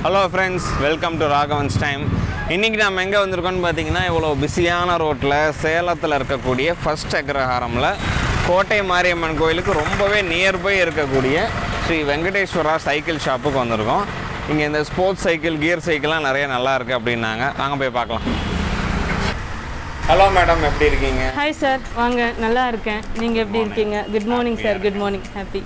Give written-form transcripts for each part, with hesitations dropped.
Hello friends, welcome to Ragavan's time. இன்னைக்கு நாம எங்க வந்திருக்கோம்னு பாத்தீங்கன்னா இவ்வளவு பிஸியான ரோட்ல சேலத்துல இருக்கக்கூடிய ஃபர்ஸ்ட் அக்ரஹாரம்ல கோட்டை மாரியம்மன் கோயிலுக்கு ரொம்பவே நியர்பை இருக்கக்கூடிய ஸ்ரீ வெங்கடேஸ்வரா சைக்கிள் ஷாப்புக்கு வந்திருக்கோம். இங்க இந்த ஸ்போர்ட்ஸ் சைக்கிள், கியர் சைக்கிள்லாம் நிறைய நல்லா இருக்கு அப்படின்னாங்க. வாங்க போய் பார்க்கலாம். ஹலோ மேடம், எப்படி இருக்கீங்க? ஹாய் சார், வாங்க. நல்லா இருக்கேன். நீங்க எப்படி இருக்கீங்க? Good morning sir. Good morning. Happy.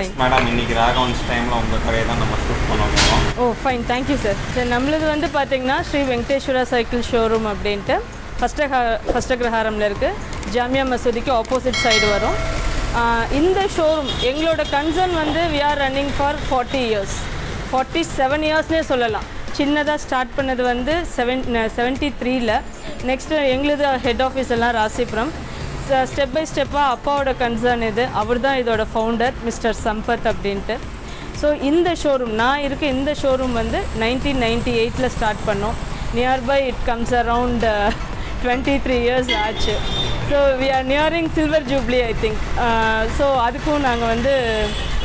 Yes madam, இன்னைக்கு ராகவன்ஸ் டைமில் உங்கள் கடையை தான் நம்ம ஷூட் பண்ண போகிறோம். ஓ ஃபைன், தேங்க்யூ சார். சார் நம்மளது வந்து பார்த்தீங்கன்னா ஸ்ரீ வெங்கடேஸ்வரா சைக்கிள் ஷோரூம் அப்படின்ட்டு ஃபர்ஸ்ட் அக்ரஹாரமில் இருக்குது. ஜாமியா மசூதிக்கு ஆப்போசிட் சைடு வரும். இந்த ஷோரூம் எங்களோட கன்சர்ன் வந்து we are running for 40 years, 47 yearsனே சொல்லலாம். சின்னதாக ஸ்டார்ட் பண்ணது வந்து 73ல். நெக்ஸ்ட்டு எங்களது ஹெட் ஆஃபீஸ் எல்லாம் ராசிபுரம். ஸ்டெப் பை ஸ்டெப்பாக அப்பாவோட கன்சர்ன் இது. அவர் தான் இதோட ஃபவுண்டர் மிஸ்டர் சம்பத் அப்படின்ட்டு. ஸோ இந்த ஷோரூம் நான் இருக்க இந்த ஷோரூம் வந்து 1998ல் ஸ்டார்ட் பண்ணோம். Nearby it comes around 23 years ஆச்சு. So we are nearing silver jubilee I think. So அதுக்கும் நாங்கள் வந்து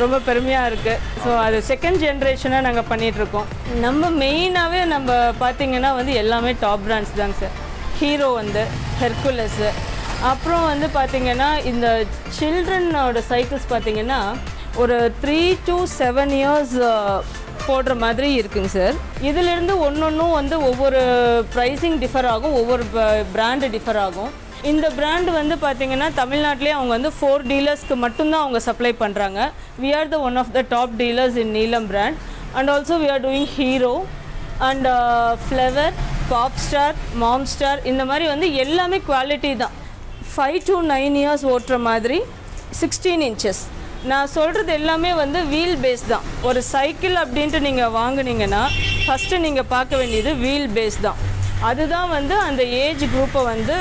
ரொம்ப பெருமையாக இருக்குது. ஸோ அது செகண்ட் ஜென்ரேஷனாக நாங்கள் பண்ணிகிட்ருக்கோம். நம்ம மெயினாகவே நம்ம பார்த்திங்கன்னா வந்து எல்லாமே டாப் பிராண்ட்ஸ் தாங்க சார். ஹீரோ வந்து ஹெர்குலஸு, அப்புறம் வந்து பார்த்திங்கன்னா இந்த சில்ட்ரனோட சைக்கிள்ஸ் பார்த்திங்கன்னா ஒரு 3 to 7 years போடுற மாதிரி இருக்குங்க சார். இதிலிருந்து ஒன்றும் வந்து ஒவ்வொரு ப்ரைஸிங் டிஃபர் ஆகும், ஒவ்வொரு பிராண்டு டிஃபர் ஆகும். இந்த பிராண்டு வந்து பார்த்திங்கன்னா தமிழ்நாட்டிலே அவங்க வந்து 4 dealersக்கு மட்டும்தான் அவங்க சப்ளை பண்ணுறாங்க. We are the one of the top dealers in Neelam brand. And also we are doing Hero and flower, Popstar, Momstar. இந்த மாதிரி வந்து எல்லாமே குவாலிட்டி தான். 5 to 9 years ஓட்டுற மாதிரி 16 inches. நான் சொல்கிறது எல்லாமே வந்து வீல் பேஸ் தான். ஒரு சைக்கிள் அப்படின்ட்டு நீங்கள் வாங்குனீங்கன்னா ஃபஸ்ட்டு நீங்கள் பார்க்க வேண்டியது வீல் பேஸ் தான். அதுதான் வந்து அந்த ஏஜ் குரூப்பை வந்து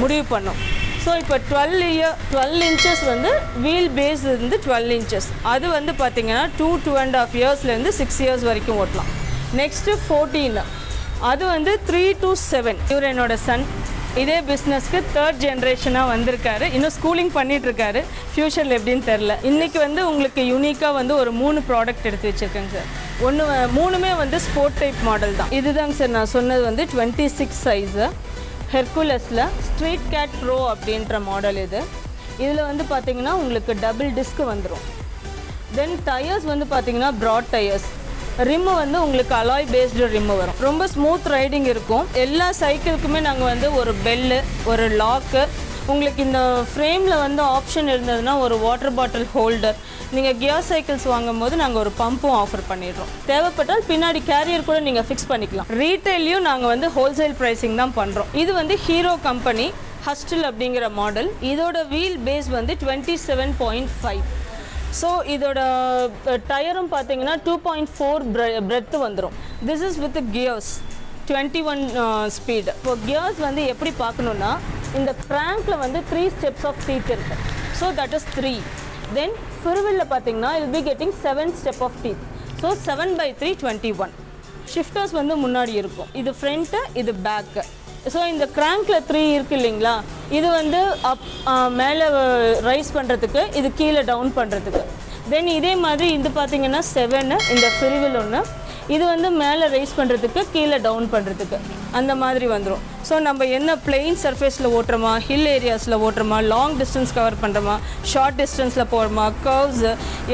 முடிவு பண்ணும். ஸோ இப்போ 12 inches வந்து வீல் பேஸ் இருந்து 12 inches. அது வந்து பார்த்திங்கன்னா 2.5 yearsலேருந்து 6 years வரைக்கும் ஓட்டலாம். நெக்ஸ்ட்டு 14, அது வந்து 3 to 7. இவர் என்னோட சன். இதே பிஸ்னஸ்க்கு 3rd ஜென்ரேஷனாக வந்திருக்காரு. இன்னும் ஸ்கூலிங் பண்ணிகிட்ருக்காரு. ஃப்யூச்சரில் எப்படின்னு தெரில. இன்றைக்கி வந்து உங்களுக்கு யூனிக்காக வந்து ஒரு 3 ப்ராடக்ட் எடுத்து வச்சுருக்கேங்க சார். மூணுமே வந்து ஸ்போர்ட் டைப் மாடல் தான். இதுதாங்க சார் நான் சொன்னது வந்து 26 சைஸு ஹெர்குலஸில் ஸ்ட்ரீட் கேட் ப்ரோ அப்படின்ற மாடல் இது. இதில் வந்து பார்த்திங்கன்னா உங்களுக்கு டபுள் டிஸ்க் வந்துடும். தென் டயர்ஸ் வந்து பார்த்திங்கன்னா ப்ராட் டயர்ஸ். ரிம்மு வந்து உங்களுக்கு அலாய் பேஸ்டு ரிம்மு வரும். ரொம்ப ஸ்மூத் ரைடிங் இருக்கும். எல்லா சைக்கிளுக்குமே நாங்கள் வந்து ஒரு பெல்லு, ஒரு லாக்கு, உங்களுக்கு இந்த ஃப்ரேமில் வந்து ஆப்ஷன் இருந்ததுன்னா ஒரு வாட்டர் பாட்டில் ஹோல்டர். நீங்கள் கியர் சைக்கிள்ஸ் வாங்கும் போது நாங்கள் ஒரு பம்பும் ஆஃபர் பண்ணிடுறோம். தேவைப்பட்டால் பின்னாடி கேரியர் கூட நீங்கள் ஃபிக்ஸ் பண்ணிக்கலாம். ரீட்டைல்லையும் நாங்கள் வந்து ஹோல்சேல் ப்ரைஸிங் தான் பண்ணுறோம். இது வந்து ஹீரோ கம்பெனி ஹஸ்டில் அப்படிங்கிற மாடல். இதோட வீல் பேஸ் வந்து 27.5. ஸோ இதோட டயரும் பார்த்தீங்கன்னா 2.4 பிரெத்து வந்துடும். This is with gears 21 speed. இப்போ கியர்ஸ் வந்து எப்படி பார்க்கணுன்னா இந்த கிராங்கில் வந்து 3 steps ஆஃப் டீத் இருக்குது. So that is 3. தென் ஃபிர்வில்ல பார்த்தீங்கன்னா will be getting 7 step of teeth. So 7/3 21. Shifters வந்து முன்னாடி இருக்கும். இது ஃப்ரண்ட்டு, இது பேக்கு. ஸோ இந்த கிராங்கில் 3 இருக்குது இல்லைங்களா, இது வந்து மேலே ரைஸ் பண்ணுறதுக்கு, இது கீழே டவுன் பண்ணுறதுக்கு. தென் இதே மாதிரி இது பார்த்திங்கன்னா 7, இந்த ஃபிரிவில் ஒன்று, இது வந்து மேலே ரைஸ் பண்ணுறதுக்கு, கீழே டவுன் பண்ணுறதுக்கு, அந்த மாதிரி வந்துடும். ஸோ நம்ம என்ன பிளெயின் சர்ஃபேஸில் ஓட்டுறோமா, ஹில் ஏரியாஸில் ஓட்டுறோமா, லாங் டிஸ்டன்ஸ் கவர் பண்ணுறோமா, ஷார்ட் டிஸ்டன்ஸில் போகிறோமா, கர்வ்ஸு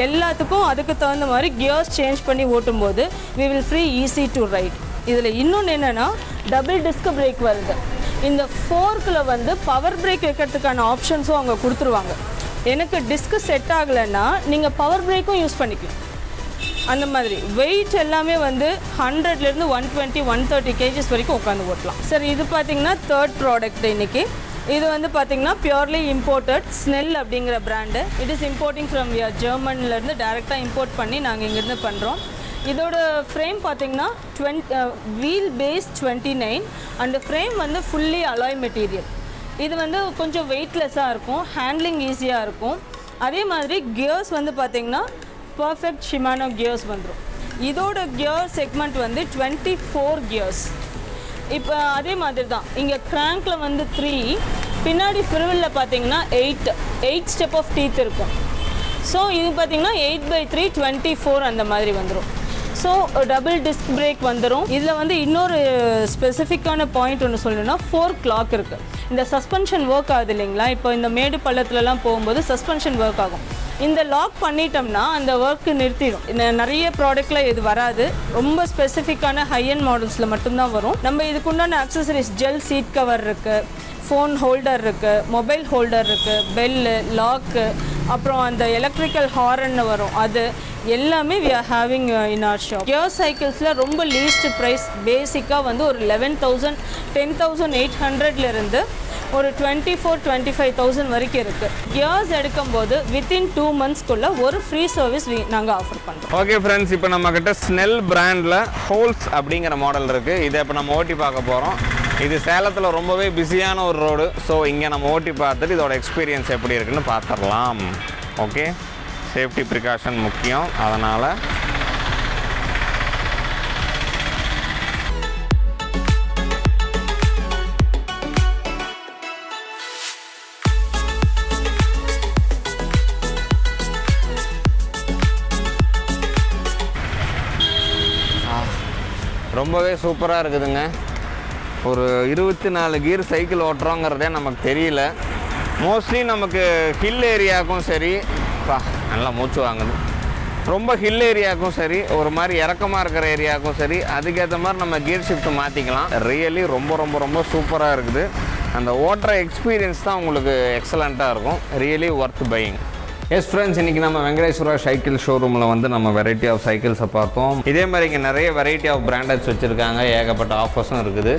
எல்லாத்துக்கும் அதுக்கு தகுந்த மாதிரி கியர்ஸ் சேஞ்ச் பண்ணி ஓட்டும்போது we will free easy to ride. இதில் இன்னொன்று என்னென்னா டபுள் டிஸ்க் பிரேக் வருது. இந்த ஃபோர்க்கில் வந்து பவர் பிரேக் வைக்கிறதுக்கான ஆப்ஷன்ஸும் அவங்க கொடுத்துருவாங்க. எனக்கு டிஸ்க்கு செட் ஆகலைன்னா நீங்கள் பவர் பிரேக்கும் யூஸ் பண்ணிக்கலாம். அந்த மாதிரி வெயிட் எல்லாமே வந்து 100லேருந்து 120, 130 kgs வரைக்கும் உட்காந்து ஓட்டலாம். சார் இது பார்த்திங்கன்னா 3rd ப்ராடக்ட் இன்றைக்கி. இது வந்து பார்த்திங்கன்னா பியூர்லி இம்போர்ட்டட் ஸ்னெல் அப்படிங்கிற brand. It is importing from ஜெர்மன்லேருந்து டைரெக்டாக இம்போர்ட் பண்ணி நாங்கள் இங்கேருந்து பண்ணுறோம். இதோட ஃப்ரேம் பார்த்திங்கன்னா வீல் பேஸ் 29 அண்ட் ஃப்ரேம் வந்து ஃபுல்லி அலாய் மெட்டீரியல். இது வந்து கொஞ்சம் வெயிட்லெஸ்ஸாக இருக்கும், ஹேண்ட்லிங் ஈஸியாக இருக்கும். அதே மாதிரி கியர்ஸ் வந்து பார்த்திங்கன்னா பர்ஃபெக்ட் ஷிமானோ கியர்ஸ் வந்துடும். இதோட கியர் செக்மெண்ட் வந்து 24 கியர்ஸ். இப்போ அதே மாதிரி தான் இங்கே கிராங்கில் வந்து 3, பின்னாடி ஃபிரிவில் பார்த்திங்கன்னா 8 ஸ்டெப் ஆஃப் டீத் இருக்கும். ஸோ இது பார்த்திங்கன்னா 8/3 24 அந்த மாதிரி வந்துடும். ஸோ டபுள் டிஸ்க் பிரேக் வந்துடும். இதில் வந்து இன்னொரு ஸ்பெசிஃபிக்கான பாயிண்ட் ஒன்று சொல்லணும்னா 4 clock இருக்குது. இந்த சஸ்பென்ஷன் ஒர்க் ஆகுது இல்லைங்களா, இப்போ இந்த மேடு பள்ளத்துலலாம் போகும்போது சஸ்பென்ஷன் ஒர்க் ஆகும். இந்த லாக் பண்ணிட்டோம்னா அந்த ஒர்க்கு நிறுத்திடும். நிறைய ப்ராடக்டில் இது வராது, ரொம்ப ஸ்பெசிஃபிக்கான ஹை-எண்ட் மாடல்ஸில் மட்டும்தான் வரும். நம்ம இதுக்குண்டான அக்சசரிஸ் ஜெல் சீட் கவர் இருக்குது, ஃபோன் ஹோல்டர் இருக்குது, மொபைல் ஹோல்டர் இருக்குது, பெல்லு, லாக்கு, அப்புறம் அந்த எலக்ட்ரிக்கல் ஹாரன்னு வரும், அது எல்லாமே we are having in our shop. Gear சைக்கிள்ஸில் ரொம்ப லீஸ்ட் ப்ரைஸ் பேசிக்காக வந்து ஒரு 11,000 10,800லேருந்து ஒரு 24,000-25,000 வரைக்கும் இருக்குது. கியர்ஸ் எடுக்கும்போது வித்தின் 2 monthsக்குள்ளே ஒரு ஃப்ரீ சர்வீஸ் நாங்கள் ஆஃபர் பண்ணுறோம். ஓகே ஃப்ரெண்ட்ஸ், இப்போ நம்மக்கிட்ட ஸ்னெல் பிராண்டில் ஹோல்ஸ் அப்படிங்கிற மாடல் இருக்குது. இதை இப்போ நம்ம ஓட்டி பார்க்க போகிறோம். இது சேலத்தில் ரொம்பவே பிஸியான ஒரு ரோடு. ஸோ இங்கே நம்ம ஓட்டி பார்த்துட்டு இதோட எக்ஸ்பீரியன்ஸ் எப்படி இருக்குன்னு பார்த்துடலாம். ஓகே, சேஃப்டி ப்ரிகாஷன் முக்கியம், அதனால் ரொம்பவே சூப்பராக இருக்குதுங்க. ஒரு 24 கியர் சைக்கிள் ஓட்டுறோங்கிறதே நமக்கு தெரியல. மோஸ்ட்லி நமக்கு ஹில் ஏரியாவுக்கும் சரி, நல்லா மூச்சு வாங்குது, ரொம்ப ஹில் ஏரியாவுக்கும் சரி, ஒரு மாதிரி இறக்கமாக இருக்கிற ஏரியாவுக்கும் சரி, அதுக்கேற்ற மாதிரி நம்ம கியர் ஷிஃப்ட் மாற்றிக்கலாம். ரியலி ரொம்ப ரொம்ப ரொம்ப சூப்பராக இருக்குது. அந்த ஓட்டுற எக்ஸ்பீரியன்ஸ் தான் உங்களுக்கு எக்ஸலண்ட்டாக இருக்கும். Really worth buying. S friends, இன்றைக்கி நம்ம வெங்கடேஸ்வரா சைக்கிள் ஷோரூமில் வந்து நம்ம வெரைட்டி ஆஃப் சைக்கிள்ஸை பார்த்தோம். இதே மாதிரி இங்கே நிறைய வெரைட்டி ஆஃப் பிராண்டட்ஸ் வச்சுருக்காங்க, ஏகப்பட்ட ஆஃபர்ஸும் இருக்குது.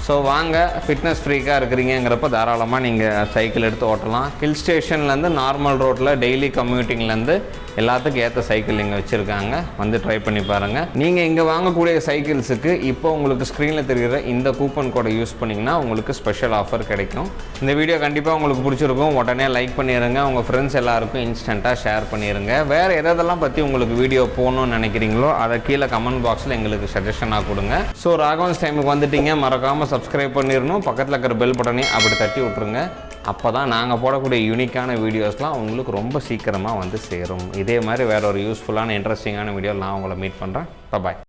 ஸோ வாங்க, ஃபிட்னஸ் ஃப்ரீக்காக இருக்கிறீங்கிறப்ப தாராளமாக நீங்கள் சைக்கிள் எடுத்து ஓட்டலாம். ஹில் ஸ்டேஷன்லேருந்து நார்மல் ரோட்டில் டெய்லி கம்யூட்டிங்லேருந்து எல்லாத்துக்கும் ஏற்ற சைக்கிள் இங்கே வச்சுருக்காங்க. வந்து ட்ரை பண்ணி பாருங்கள். நீங்கள் இங்கே வாங்கக்கூடிய சைக்கிள்ஸுக்கு இப்போ உங்களுக்கு ஸ்க்ரீனில் தெரிகிற இந்த கூப்பன் கோடை யூஸ் பண்ணிங்கன்னா உங்களுக்கு ஸ்பெஷல் ஆஃபர் கிடைக்கும். இந்த வீடியோ கண்டிப்பாக உங்களுக்கு பிடிச்சிருக்கும். உடனே லைக் பண்ணிடுங்க, உங்கள் ஃப்ரெண்ட்ஸ் எல்லாருக்கும் இன்ஸ்டண்ட்டாக ஷேர் பண்ணிடுங்க. வேறு எதெல்லாம் பற்றி உங்களுக்கு வீடியோ போகணுன்னு நினைக்கிறீங்களோ அதை கீழே கமெண்ட் பாக்ஸில் எங்களுக்கு சஜஷனாக கொடுங்க. ஸோ ராகவன்ஸ் டைமுக்கு வந்துட்டீங்க, மறக்காமல் சப்ஸ்கிரைப் பண்ணிடணும். பக்கத்தில் இருக்கிற பெல் பட்டனை அப்படி தட்டி விட்ருங்க. அப்போ தான் நாங்கள் போடக்கூடிய யூனிக்கான வீடியோஸ்லாம் உங்களுக்கு ரொம்ப சீக்கிரமாக வந்து சேரும். இதே மாதிரி வேறு ஒரு யூஸ்ஃபுல்லான இன்ட்ரெஸ்டிங்கான வீடியோ நான் உங்களை மீட் பண்ணுறேன். பாய்.